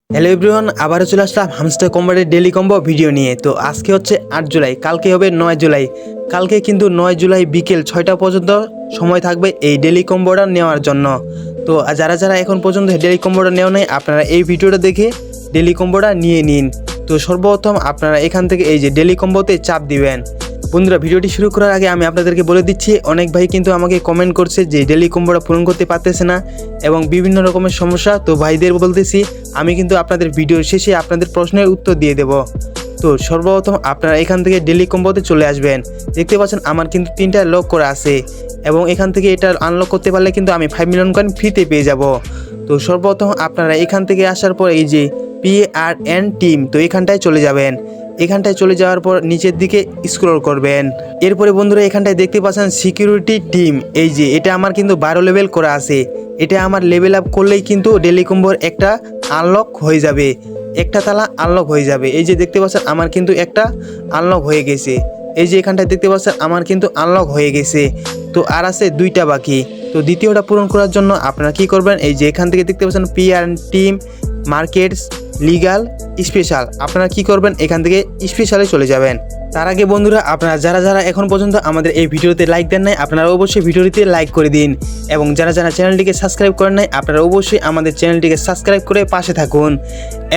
Hello everyone, আবারও চলে আসলাম hamster কম্বাটের daily combo video নিয়ে। তো আজকে হচ্ছে 8 জুলাই, কালকে হবে 9 জুলাই। কালকে কিন্তু 9 জুলাই বিকেল 6টা পর্যন্ত সময় থাকবে এই ডেলি কম্বোটা নেওয়ার জন্য। তো যারা যারা এখন পর্যন্ত ডেলি কম্বোটা নেওয়া নেই, আপনারা এই ভিডিওটা দেখে ডেলি কম্বোটা নিয়ে নিন। তো সর্বপ্রথম আপনারা এখান থেকে এই যে ডেলি কম্বোতে চাপ দিবেন। বন্ধুরা, ভিডিওটি শুরু করার আগে আমি আপনাদেরকে বলে দিচ্ছি, অনেক ভাই কিন্তু আমাকে কমেন্ট করছে যে ডেলি কম্বোটা পূরণ করতে পারতেছে না এবং বিভিন্ন রকমের সমস্যা। তো ভাইদের বলতেছি, আমি কিন্তু আপনাদের ভিডিওর শেষে আপনাদের প্রশ্নের উত্তর দিয়ে দেব। তো সর্বপ্রথম আপনারা এখান থেকে ডেলি কম্বোতে চলে আসবেন। দেখতে পাচ্ছেন আমার কিন্তু 3টা লক করা আছে এবং এখান থেকে এটা আনলক করতে পারলে কিন্তু আমি 5 মিলিয়ন কয়েন ফ্রিতে পেয়ে যাব। তো সর্বপ্রথম আপনারা এখান থেকে আসার পর এই যে PRN টিম, তো এখানটায় চলে যাবেন। এখানটায় চলে যাওয়ার পর নিচের দিকে স্ক্রল করবেন। এরপরে বন্ধুরা এখানটায় দেখতে পাচ্ছেন সিকিউরিটি টিম, এই যে এটা আমার কিন্তু 12 লেভেল করা আছে। এটা আমার লেভেল আপ করলেই কিন্তু ডেলি কম্বোর একটা আনলক হয়ে যাবে, একটা তালা আনলক হয়ে যাবে। এই যে দেখতে পাচ্ছেন আমার কিন্তু একটা আনলক হয়ে গেছে। এই যে এখানটায় দেখতে পাচ্ছেন আমার কিন্তু আনলক হয়ে গেছে। তো আর আছে 2টা বাকি। তো দ্বিতীয়টা পূরণ করার জন্য আপনারা কি করবেন, এই যে এখান থেকে দেখতে পাচ্ছেন PRN team, markets, legal, special. আপনারা কি করবেন, এখান থেকে স্পেশালে চলে যাবেন। তার আগে বন্ধুরা, আপনারা যারা যারা এখন পর্যন্ত আমাদের এই ভিডিওতে লাইক দেন নাই, আপনারা অবশ্যই ভিডিওটিতে লাইক করে দিন এবং যারা যারা চ্যানেলটিকে সাবস্ক্রাইব করেন নাই, আপনারা অবশ্যই আমাদের চ্যানেলটিকে সাবস্ক্রাইব করে পাশে থাকুন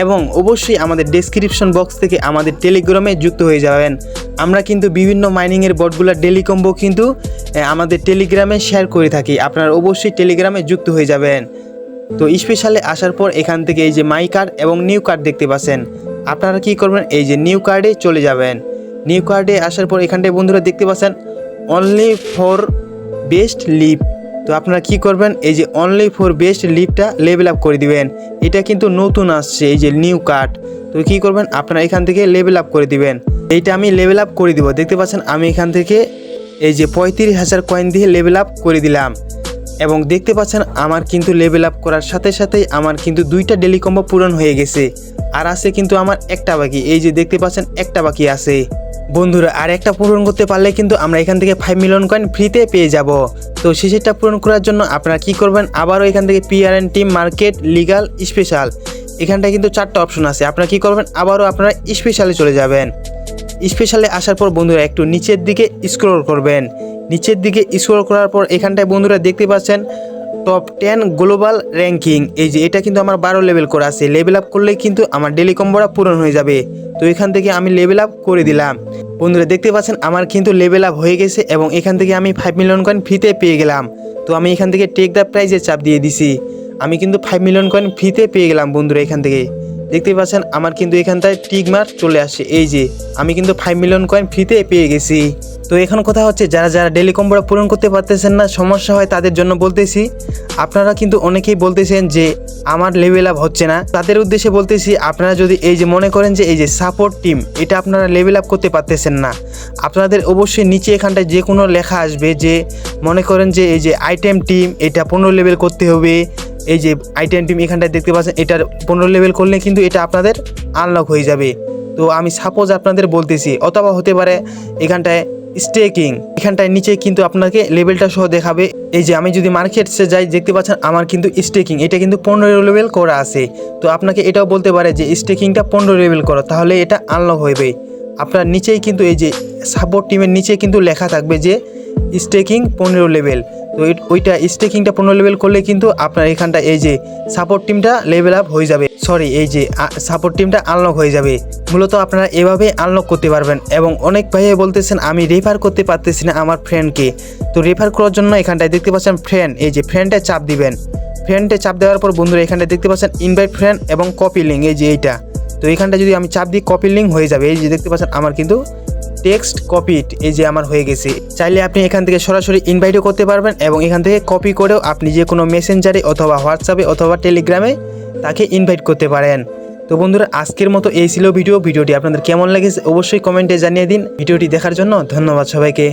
এবং অবশ্যই আমাদের ডেসক্রিপশন বক্স থেকে আমাদের টেলিগ্রামে যুক্ত হয়ে যাবেন। আমরা কিন্তু বিভিন্ন মাইনিংয়ের বটগুলোর ডেলি কম্বো কিন্তু আমাদের টেলিগ্রামে শেয়ার করে থাকি। আপনারা অবশ্যই টেলিগ্রামে যুক্ত হয়ে যাবেন। তো স্পেশালে আসার পর এখান থেকে এই যে মাই কার্ড এবং নিউ কার্ড দেখতে পাচ্ছেন। আপনারা কি করবেন, এই যে নিউ কার্ডে চলে যাবেন। নিউ কার্ডে আসার পর এখানটায় বন্ধুরা দেখতে পাচ্ছেন অনলি ফর বেস্ট লিভ। তো আপনারা কি করবেন, এই যে অনলি ফর বেস্ট লিভটা লেভেল আপ করে দিবেন। এটা কিন্তু নতুন আসছে, এই যে নিউ কার্ড। তো কি করবেন, আপনারা এখান থেকে লেভেল আপ করে দিবেন। এইটা আমি লেভেল আপ করে দিব। দেখতে পাচ্ছেন আমি এখান থেকে এই যে 35,000 কয়েন দিয়ে লেভেল আপ করে দিলাম এবং দেখতে পাচ্ছেন আমার কিন্তু লেভেল আপ করার সাথে সাথেই আমার কিন্তু 2টা ডেলি কম্বো পূরণ হয়ে গেছে। আর আছে কিন্তু আমার একটা বাকি, এই যে দেখতে পাচ্ছেন একটা বাকি আছে। বন্ধুরা, আর একটা পূরণ করতে পারলে কিন্তু আমরা এখান থেকে 5 মিলিয়ন কয়েন ফ্রিতে পেয়ে যাব। তো শেষেরটা পূরণ করার জন্য আপনারা কি করবেন, আবারও এখান থেকে PRN team, market, legal, special, এখানটায় কিন্তু 4টা অপশন আছে। আপনারা কি করবেন, আবারও আপনারা স্পেশালে চলে যাবেন। স্পেশালে আসার পর বন্ধুরা একটু নিচের দিকে স্ক্রল করবেন। নিচের দিকে স্ক্রল করার পর এখানটায় বন্ধুরা দেখতে পাচ্ছেন টপ 10 গ্লোবাল র্যাঙ্কিং। এই যে এটা কিন্তু আমার 12 লেভেল করা আছে। লেভেল আপ করলেই কিন্তু আমার ডেলি কম্বোটা পূরণ হয়ে যাবে। তো এখান থেকে আমি লেভেল আপ করে দিলাম। বন্ধুরা দেখতে পাচ্ছেন আমার কিন্তু লেভেল আপ হয়ে গেছে এবং এখান থেকে আমি 5 মিলিয়ন কয়েন ফ্রিতে পেয়ে গেলাম। তো আমি এখান থেকে টেক দ্য প্রাইজে চাপ দিয়ে দিছি। আমি কিন্তু 5 মিলিয়ন কয়েন ফ্রিতে পেয়ে গেলাম বন্ধুরা। এখান থেকে দেখতে পাচ্ছেন আমার কিন্তু এখানটায় টিক মার্ক চলে আসছে। এই যে আমি কিন্তু 5 মিলিয়ন কয়েন ফ্রিতে পেয়ে গেছি। তো এখন কথা হচ্ছে, যারা যারা ডেলি কম্বোটা পূরণ করতে পারতেছেন না, সমস্যা হয়, তাদের জন্য বলতেছি, আপনারা কিন্তু অনেকেই বলতেছেন যে আমার লেভেল আপ হচ্ছে না। তাদের উদ্দেশ্যে বলতেছি, আপনারা যদি এই যে মনে করেন যে এই যে সাপোর্ট টিম, এটা আপনারা লেভেল আপ করতে পারতেছেন না, আপনাদের অবশ্যই নিচে এখানটায় যে কোনো লেখা আসবে যে মনে করেন যে এই যে আইটেম টিম, এটা 15 লেভেল করতে হবে। এই যে আইটেম টিম এখানটায় দেখতে পাচ্ছেন, এটার 15 লেভেল করলে কিন্তু এটা আপনাদের আনলক হয়ে যাবে। তো আমি সাপোজ আপনাদের বলতেছি, অথবা হতে পারে এখানটায় স্টেকিং, এখানটায় নিচে কিন্তু আপনাকে লেভেলটা সহ দেখাবে। এই যে আমি যদি মার্কেটসে যাই, দেখতে পাচ্ছেন আমার কিন্তু স্টেকিং, এটা কিন্তু 15 লেভেল করা আছে। তো আপনাকে এটাও বলতে পারে যে স্টেকিংটা 15 লেভেল করো, তাহলে এটা আনলক হবে। আপনার নিচেই কিন্তু এই যে সাপোর্ট টিমের নিচে কিন্তু লেখা থাকবে যে স্টেকিং 15 লেভেল। তো ওইটা স্টেকিংটা 15 লেভেল করলে কিন্তু আপনার এখানটা এই যে সাপোর্ট টিমটা লেভেল আপ হয়ে যাবে, সরি এই যে সাপোর্ট টিমটা আনলক হয়ে যাবে। মূলত আপনারা এভাবে আনলক করতে পারবেন। এবং অনেক ভাইয়া বলতেছেন আমি রেফার করতে পারতেছি না আমার ফ্রেন্ডকে। তো রেফার করার জন্য এখানটায় দেখতে পাচ্ছেন ফ্রেন্ড, এই যে ফ্রেন্ডে চাপ দিবেন। ফ্রেন্ডে চাপ দেওয়ার পর বন্ধুরা এখানটায় দেখতে পাচ্ছেন ইনভাইট ফ্রেন্ড এবং কপি লিঙ্ক, এই যে এইটা। তো এখানটা যদি আমি চাপ দিই, কপি লিঙ্ক হয়ে যাবে। এই যে দেখতে পাচ্ছেন আমার কিন্তু টেক্সট কপিড, এই যে আমার হয়ে গেছে। চাইলে আপনি এখান থেকে সরাসরি ইনভাইটও করতে পারবেন এবং এখান থেকে কপি করেও আপনি যে কোনো মেসেঞ্জারে অথবা হোয়াটসঅ্যাপে অথবা টেলিগ্রামে তাকে ইনভাইট করতে পারেন। তো বন্ধুরা, আজকের মতো এই ছিল ভিডিওটি আপনাদের কেমন লেগেছে অবশ্যই কমেন্টে জানিয়ে দিন। ভিডিওটি দেখার জন্য ধন্যবাদ সবাইকে।